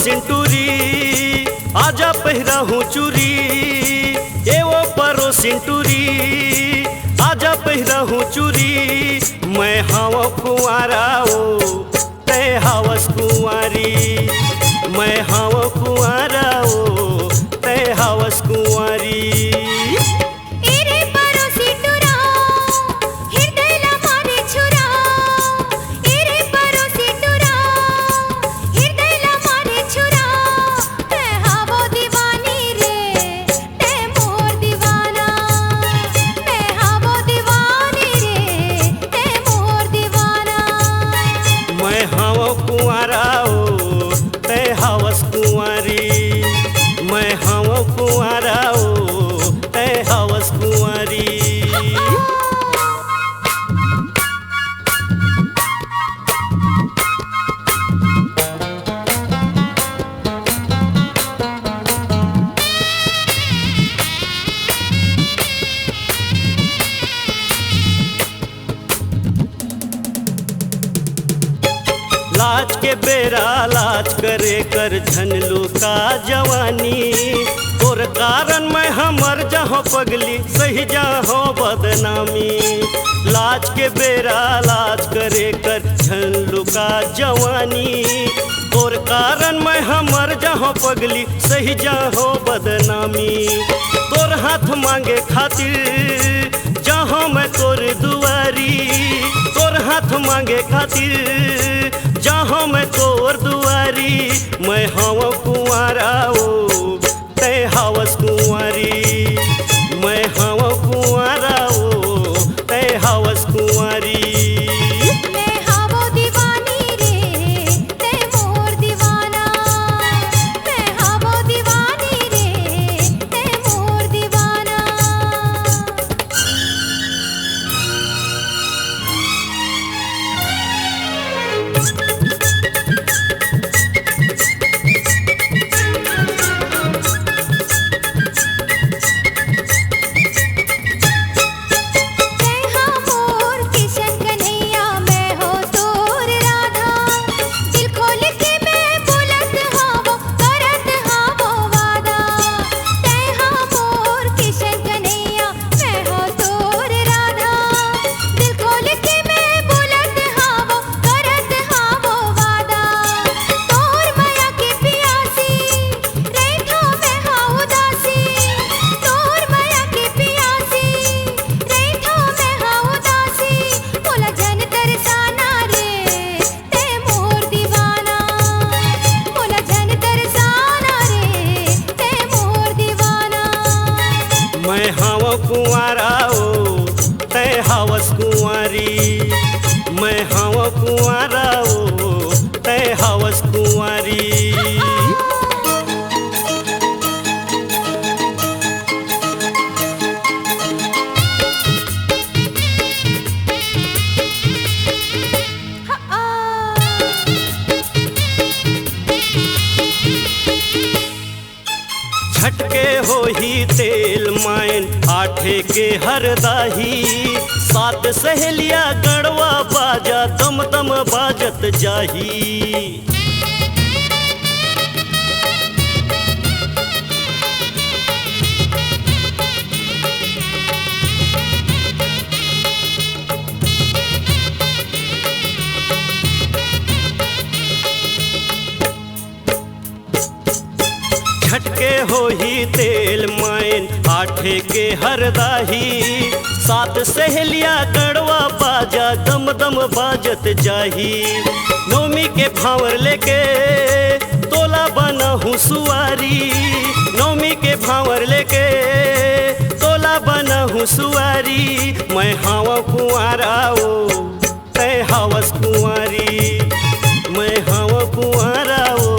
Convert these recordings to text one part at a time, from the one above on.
सिंटूरी आजा पहिरा हूँ चूरी, ए वो परो सिंटूरी आजा पहिरा हूँ चूरी। मैं हाव कुंवारा ओ तय हावस कुंवारी, मैं हाव कुंवारा ओ तय हावस कुंवारी। मैं हाव कुंवारा ओ तय हावस कुंवारी, मैं हाव कुंवारा ओ तय हावस कुंवारी। लाज के बेरा लाज करे कर झनलू का जवानी, और कारण मैं हमर जहाँ पगली सही जहाँ बदनामी। लाज के बेरा लाज करे कर झनलू का जवानी, और कारण मैं हमर जहाँ पगली सही जहाँ बदनामी। तोर हाथ मांगे खातिर जहाँ मैं तोर दुआरी, तोर हाथ मांगे खातिर जहाँ मैं तोर दुआरी। मैं हाव कुंवारा ओ तय हावस कुंवारी, मैं हाव कुंवारा ओ तय हावस कुंवारी। मैं हाव कुंवारा ओ तय हावस कुंवारी, मैं हाव कुंवारा ओ तय हावस कुंवारी। झटके हो ही तेल मायन आठे के हर दाही, सात सहेलिया गड़वा बाजा दम दम बाजत जाही। झटके हो ही तेल मायन आठे के हर दाही, सात सहेलिया गड़वा बाजा दम दम बाजत जाही। नौमी के भावर लेके तोला बना हूँ सुवारी, नौमी के भावर लेके तोला बना हूँ सुवारी। मैं हाव कुंवारा ओ तय हावस कुंवारी, मैं हाव कुंवारा ओ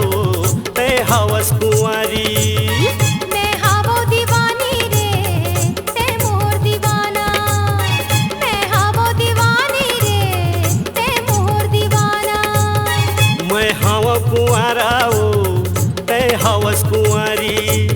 तय हावस कुंवारी। मैं हाव कुंवारा ओ तय हावस कुंवारी।